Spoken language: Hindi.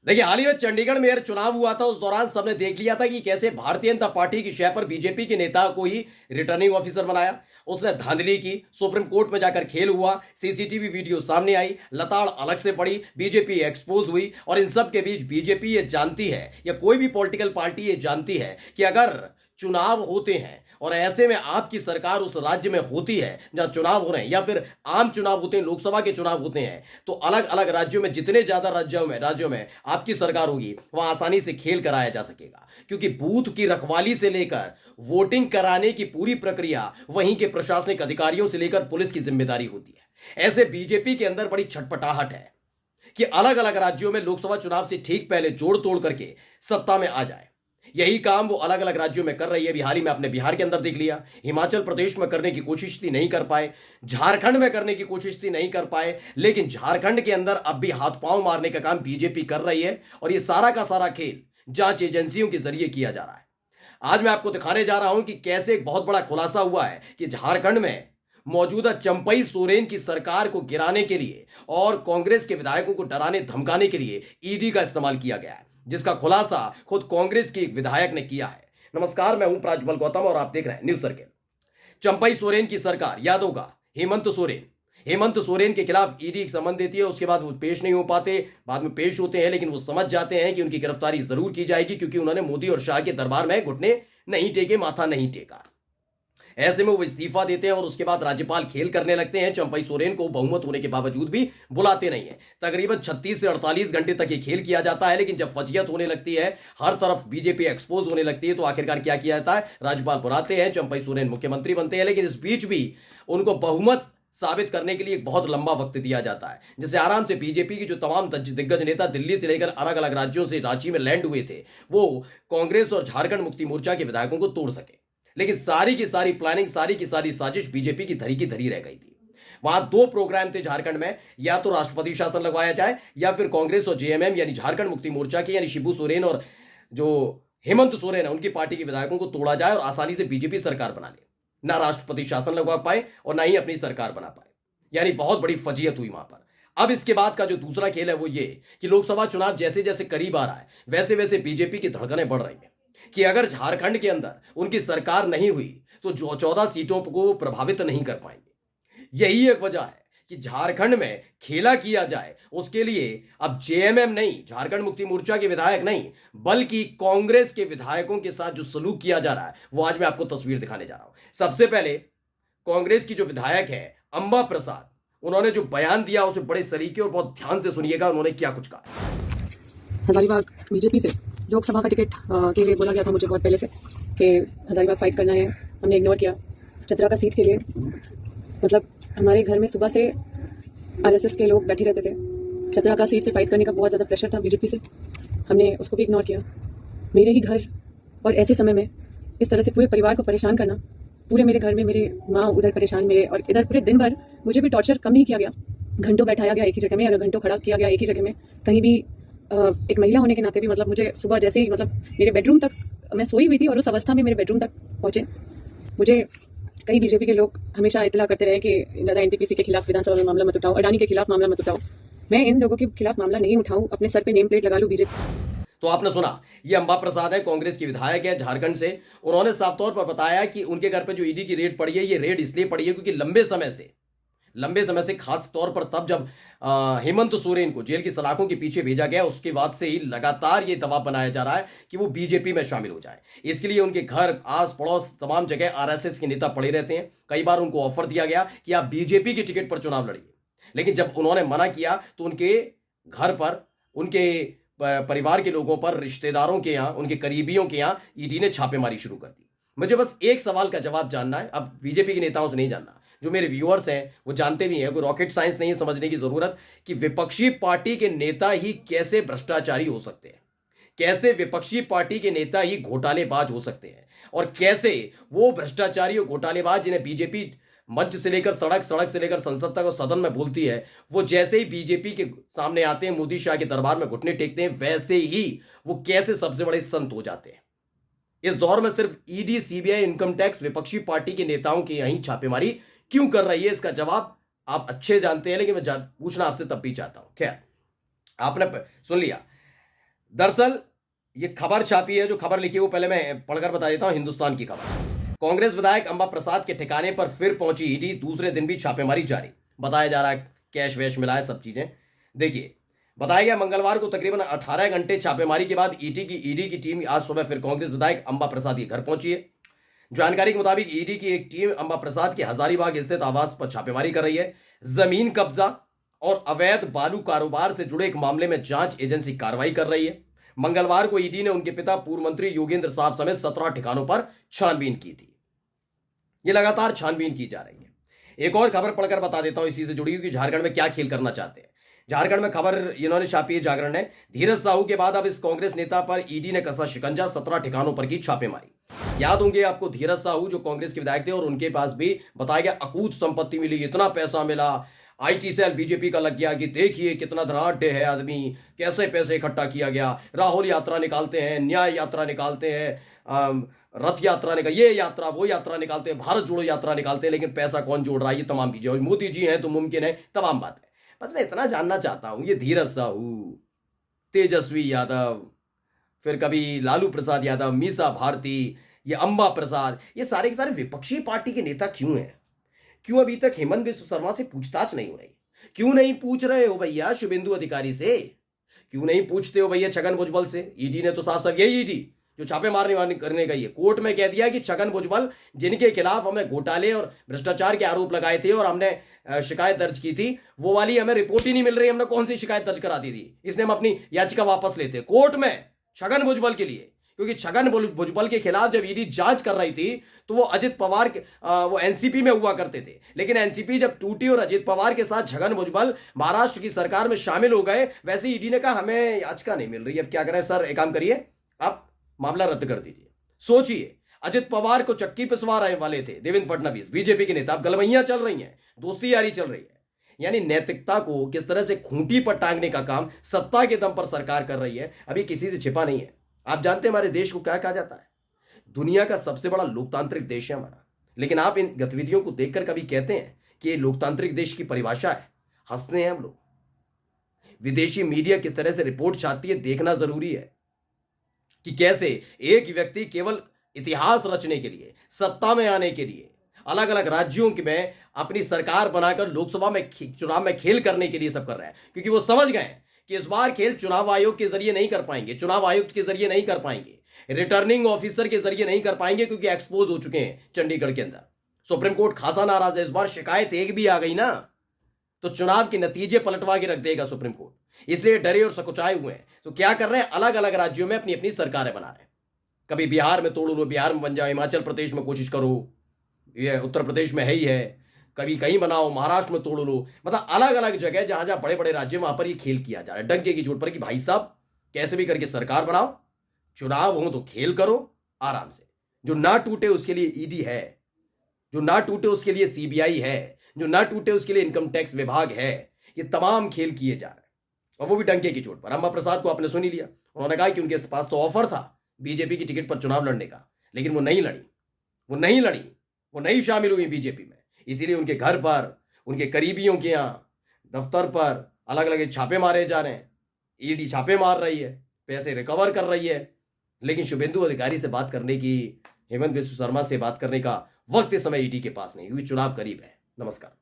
देखिए, हाल ही में चंडीगढ़ मेयर चुनाव हुआ था। उस दौरान सबने देख लिया था कि कैसे भारतीय जनता पार्टी की शय पर बीजेपी के नेता को ही रिटर्निंग ऑफिसर बनाया। उसने धांधली की, सुप्रीम कोर्ट में जाकर खेल हुआ, सीसीटीवी वीडियो सामने आई, लताड़ अलग से पड़ी, बीजेपी एक्सपोज हुई। और इन सब के बीच बीजेपी ये जानती है, या कोई भी पॉलिटिकल पार्टी ये जानती है कि अगर चुनाव होते हैं और ऐसे में आपकी सरकार उस राज्य में होती है जहां चुनाव हो रहे हैं, या फिर आम चुनाव होते हैं, लोकसभा के चुनाव होते हैं, तो अलग अलग राज्यों में जितने ज्यादा राज्यों में आपकी सरकार होगी वहां आसानी से खेल कराया जा सकेगा, क्योंकि बूथ की रखवाली से लेकर वोटिंग कराने की पूरी प्रक्रिया वहीं के प्रशासनिक अधिकारियों से लेकर पुलिस की जिम्मेदारी होती है। ऐसे बीजेपी के अंदर बड़ी छटपटाहट है कि अलग अलग राज्यों में लोकसभा चुनाव से ठीक पहले जोड़ तोड़ करके सत्ता में आ जाए। यही काम वो अलग अलग राज्यों में कर रही है। अभी हाल ही में आपने बिहार के अंदर देख लिया, हिमाचल प्रदेश में करने की कोशिश थी, नहीं कर पाए, झारखंड में करने की कोशिश थी, नहीं कर पाए, लेकिन झारखंड के अंदर अब भी हाथ पांव मारने का काम बीजेपी कर रही है। और ये सारा का सारा खेल जांच एजेंसियों के जरिए किया जा रहा है। आज मैं आपको दिखाने जा रहा हूं कि कैसे एक बहुत बड़ा खुलासा हुआ है कि झारखंड में मौजूदा चंपई सोरेन की सरकार को गिराने के लिए और कांग्रेस के विधायकों को डराने धमकाने के लिए ईडी का इस्तेमाल किया गया है, जिसका खुलासा खुद कांग्रेस की एक विधायक ने किया है। नमस्कार, मैं हूं प्राज्वल गौतम और आप देख रहे हैं न्यूज सर्किल। चंपई सोरेन की सरकार, याद होगा, हेमंत सोरेन के खिलाफ ईडी एक समन देती है। उसके बाद वो पेश नहीं हो पाते, बाद में पेश होते हैं, लेकिन वो समझ जाते हैं कि उनकी गिरफ्तारी जरूर की जाएगी, क्योंकि उन्होंने मोदी और शाह के दरबार में घुटने नहीं टेके, माथा नहीं टेका। ऐसे में वो इस्तीफा देते हैं और उसके बाद राज्यपाल खेल करने लगते हैं। चंपई सोरेन को बहुमत होने के बावजूद भी बुलाते नहीं है। तकरीबन 36 से 48 घंटे तक ये खेल किया जाता है, लेकिन जब फजियत होने लगती है, हर तरफ बीजेपी एक्सपोज होने लगती है, तो आखिरकार क्या किया जाता है, राज्यपाल बुलाते हैं, चंपई सोरेन मुख्यमंत्री बनते हैं। लेकिन इस बीच भी उनको बहुमत साबित करने के लिए एक बहुत लंबा वक्त दिया जाता है, जिससे आराम से बीजेपी की जो तमाम दिग्गज नेता दिल्ली से लेकर अलग अलग राज्यों से रांची में लैंड हुए थे, वो कांग्रेस और झारखंड मुक्ति मोर्चा के विधायकों को तोड़ सके। लेकिन सारी की सारी प्लानिंग, सारी की सारी साजिश बीजेपी की धरी रह गई थी। वहां दो प्रोग्राम थे झारखंड में, या तो राष्ट्रपति शासन लगवाया जाए, या फिर कांग्रेस और जेएमएम यानी झारखंड मुक्ति मोर्चा के यानी शिबू सोरेन और जो हेमंत सोरेन है उनकी पार्टी के विधायकों को तोड़ा जाए और आसानी से बीजेपी सरकार बना ले। ना राष्ट्रपति शासन लगवा पाए और ना ही अपनी सरकार बना पाए, यानी बहुत बड़ी फजीयत हुई वहां पर। अब इसके बाद का जो दूसरा खेल है वो ये कि लोकसभा चुनाव जैसे जैसे करीब आ रहा है, वैसे वैसे बीजेपी की धड़कनें बढ़ रही हैं कि अगर झारखंड के अंदर उनकी सरकार नहीं हुई तो जो 14 सीटों को प्रभावित नहीं कर पाएंगे। यही एक वजह है कि झारखंड में खेला किया जाए, उसके लिए अब जेएमएम नहीं, झारखंड मुक्ति मोर्चा के विधायक नहीं, बल्कि कांग्रेस के विधायकों के साथ जो सलूक किया जा रहा है, वो आज मैं आपको तस्वीर दिखाने जा रहा हूं। सबसे पहले कांग्रेस की जो विधायक है अंबा प्रसाद, उन्होंने जो बयान दिया उसे बड़े सलीके और बहुत ध्यान से सुनिएगा, उन्होंने क्या कुछ कहा। हजारीबाग बीजेपी से लोकसभा का टिकट के लिए बोला गया था मुझे बहुत पहले से कि हजारीबाग फाइट करना है, हमने इग्नोर किया। चतरा का सीट के लिए मतलब हमारे घर में सुबह से आरएसएस के लोग बैठे रहते थे। चतरा का सीट से फाइट करने का बहुत ज़्यादा प्रेशर था बीजेपी से, हमने उसको भी इग्नोर किया। मेरे ही घर और ऐसे समय में इस तरह से पूरे परिवार को परेशान करना, पूरे मेरे घर में मेरी माँ उधर परेशान, मेरे और इधर पूरे दिन भर मुझे भी टॉर्चर कम नहीं किया गया। घंटों बैठाया गया एक ही जगह में, अगर घंटों खड़ा किया गया एक ही जगह में, कहीं भी एक महिला होने के नाते भी मतलब मुझे सुबह जैसे ही मतलब मेरे बेडरूम तक, मैं सोई हुई थी और उस अवस्था में मेरे बेडरूम तक पहुंचे। मुझे कई बीजेपी के लोग हमेशा इतला करते रहे कि ज़्यादा एनटीपीसी के खिलाफ विधानसभा में मामला मत उठाओ, अडानी के खिलाफ मामला मत उठाओ। मैं इन लोगों के खिलाफ मामला नहीं उठाऊं, अपने सर पे नेम प्लेट लगा लूं बीजेपी। तो आपने सुना, ये अंबा प्रसाद है, कांग्रेस की विधायक है झारखंड से। उन्होंने साफ तौर पर बताया कि उनके घर पे जो ईडी की रेड पड़ी है, ये रेड इसलिए पड़ी है क्योंकि लंबे समय से खास तौर पर तब जब हेमंत सोरेन को जेल की सलाखों के पीछे भेजा गया, उसके बाद से ही लगातार ये दबाव बनाया जा रहा है कि वो बीजेपी में शामिल हो जाए। इसके लिए उनके घर, आस पड़ोस, तमाम जगह आरएसएस के नेता पड़े रहते हैं। कई बार उनको ऑफर दिया गया कि आप बीजेपी की टिकट पर चुनाव लड़िए, लेकिन जब उन्होंने मना किया तो उनके घर पर, उनके परिवार के लोगों पर, रिश्तेदारों के यहाँ, उनके करीबियों के यहाँ ईडी ने छापेमारी शुरू कर दी। मुझे बस एक सवाल का जवाब जानना है, अब बीजेपी के नेताओं से नहीं जानना, जो मेरे व्यूअर्स हैं वो जानते भी हैं, कोई रॉकेट साइंस नहीं है समझने की जरूरत, कि विपक्षी पार्टी के नेता ही कैसे भ्रष्टाचारी हो सकते हैं, कैसे विपक्षी पार्टी के नेता ही घोटालेबाज हो सकते हैं, और कैसे वो भ्रष्टाचारी और घोटालेबाज जिन्हें बीजेपी मंच से लेकर सड़क से लेकर संसद तक और सदन में बोलती है, वो जैसे ही बीजेपी के सामने आते हैं, मोदी शाह के दरबार में घुटने टेकते हैं, वैसे ही वो कैसे सबसे बड़े संत हो जाते हैं। इस दौर में सिर्फ ईडी, सीबीआई, इनकम टैक्स विपक्षी पार्टी के नेताओं की यहीं छापेमारी क्यों कर रही है, इसका जवाब आप अच्छे जानते हैं, लेकिन मैं पूछना आपसे तब भी चाहता हूं। खैर, आपने सुन लिया। दरअसल ये खबर छापी है, जो खबर लिखी है वो पहले मैं पढ़कर बता देता हूं। हिंदुस्तान की खबर। कांग्रेस विधायक अंबा प्रसाद के ठिकाने पर फिर पहुंची ईडी, दूसरे दिन भी छापेमारी जारी। बताया जा रहा है कैश वैश मिला है, सब चीजें। देखिए, बताया गया मंगलवार को तकरीबन 18 घंटे छापेमारी के बाद ईडी की टीम आज सुबह फिर कांग्रेस विधायक अंबा प्रसाद के घर पहुंची है। जानकारी के मुताबिक ईडी की एक टीम अंबा प्रसाद के हजारीबाग स्थित आवास पर छापेमारी कर रही है। जमीन कब्जा और अवैध बालू कारोबार से जुड़े एक मामले में जांच एजेंसी कार्रवाई कर रही है। मंगलवार को ईडी ने उनके पिता पूर्व मंत्री योगेंद्र साहब समेत 17 ठिकानों पर छानबीन की थी। ये लगातार छानबीन की जा रही है। एक और खबर पढ़कर बता देता हूं इसी से जुड़ी हुई कि झारखंड में क्या खेल करना चाहते हैं। झारखंड में खबर इन्होंने छापी है जागरण ने। धीरज साहू के बाद अब इस कांग्रेस नेता पर ईडी ने कसा शिकंजा, 17 ठिकानों पर की छापेमारी। याद होंगे आपको धीरज साहू जो कांग्रेस के विधायक थे, और उनके पास भी बताया गया अकूत संपत्ति मिली, इतना पैसा मिला। आईटी सेल बीजेपी का लग गया कि देखिए कितना धनाढ्य है आदमी, कैसे पैसे इकट्ठा किया गया। राहुल यात्रा निकालते हैं, न्याय यात्रा निकालते हैं, रथ यात्रा निकाल, ये यात्रा वो यात्रा निकालते हैं, भारत जोड़ो यात्रा निकालते हैं, लेकिन पैसा कौन जोड़ रहा है, ये तमाम चीजें। और मोदी जी हैं तो मुमकिन है, तमाम बात है। बस मैं इतना जानना चाहता हूं, ये धीरज साहू, तेजस्वी यादव, फिर कभी लालू प्रसाद यादव, मीसा भारती, ये अंबा प्रसाद, ये सारे के सारे विपक्षी पार्टी के नेता क्यों हैं? क्यों अभी तक हेमंत बिस्व शर्मा से पूछताछ नहीं हो रही? क्यों नहीं पूछ रहे हो भैया शुभेंदु अधिकारी से? क्यों नहीं पूछते हो भैया छगन भुजबल से? ईडी ने तो साफ साफ, यही ईडी जो छापे मारने करने का ये कोर्ट में कह दिया कि छगन भुजबल जिनके खिलाफ हमने घोटाले और भ्रष्टाचार के आरोप लगाए थे और हमने शिकायत दर्ज की थी, वो वाली हमें रिपोर्ट ही नहीं मिल रही, हमने कौन सी शिकायत दर्ज करा दी थी, इसलिए हम अपनी याचिका वापस लेते कोर्ट में छगन भुजबल के लिए। क्योंकि छगन भुजबल के खिलाफ जब ईडी जांच कर रही थी तो वो अजित पवार के वो एनसीपी में हुआ करते थे, लेकिन एनसीपी जब टूटी और अजित पवार के साथ छगन भुजबल महाराष्ट्र की सरकार में शामिल हो गए, वैसे ईडी ने कहा हमें याचिका नहीं मिल रही, अब क्या करें सर, एक काम करिए आप मामला रद्द कर दीजिए। सोचिए, अजित पवार को चक्की पिसवा रहे वाले थे देवेंद्र फडणवीस, बीजेपी के नेता, अब गलवैयां चल रही हैं, दोस्ती यारी चल रही है। यानी नैतिकता को किस तरह से खूंटी पर टांगने का काम सत्ता के दम पर सरकार कर रही है, अभी किसी से छिपा नहीं है। आप जानते हैं हमारे देश को क्या कहा जाता है? दुनिया का सबसे बड़ा लोकतांत्रिक देश है हमारा। लेकिन आप इन गतिविधियों को देखकर कभी कहते हैं कि ये लोकतांत्रिक देश की परिभाषा है? हंसते हैं हम लोग। विदेशी मीडिया किस तरह से रिपोर्ट छापती है, देखना जरूरी है कि कैसे एक व्यक्ति केवल इतिहास रचने के लिए, सत्ता में आने के लिए, अलग अलग राज्यों में अपनी सरकार बनाकर लोकसभा में चुनाव में खेल करने के लिए सब कर रहा है। क्योंकि वो समझ गए कि इस बार खेल चुनाव आयोग के जरिए नहीं कर पाएंगे, चुनाव आयुक्त के जरिए नहीं कर पाएंगे, रिटर्निंग ऑफिसर के जरिए नहीं कर पाएंगे, क्योंकि एक्सपोज हो चुके हैं चंडीगढ़ के अंदर। सुप्रीम कोर्ट खासा नाराज है। इस बार शिकायत एक भी आ गई ना तो चुनाव के नतीजे पलटवा के रख देगा सुप्रीम कोर्ट। इसलिए डरे और सकुचाए हुए हैं। तो क्या कर रहे हैं, अलग अलग राज्यों में अपनी अपनी सरकारें बना रहे हैं। कभी बिहार में तोड़ लो, बिहार में बन जाओ, हिमाचल प्रदेश में कोशिश करो, ये उत्तर प्रदेश में है ही है, कभी कहीं बनाओ, महाराष्ट्र में तोड़ लो। मतलब अलग अलग जगह जहां जहां बड़े बड़े राज्य, वहां पर ये खेल किया जा रहा है डंके की चोट पर कि भाई साहब कैसे भी करके सरकार बनाओ, चुनाव हो तो खेल करो आराम से। जो ना टूटे उसके लिए ईडी है, जो ना टूटे उसके लिए सीबीआई है, जो ना टूटे उसके लिए इनकम टैक्स विभाग है। ये तमाम खेल किए जा रहे हैं, और वो भी डंके की चोट पर। अंबा प्रसाद को आपने सुन ही लिया, उन्होंने कहा कि उनके पास तो ऑफर था बीजेपी की टिकट पर चुनाव लड़ने का, लेकिन वो नहीं लड़ी, वो नहीं शामिल हुई बीजेपी में। इसीलिए उनके घर पर, उनके करीबियों के यहां, दफ्तर पर अलग अलग छापे मारे जा रहे हैं। ईडी छापे मार रही है, पैसे रिकवर कर रही है, लेकिन शुभेंदु अधिकारी से बात करने की, हेमंत बिस्व शर्मा से बात करने का वक्त इस समय ईडी के पास नहीं, क्योंकि चुनाव करीब है। नमस्कार।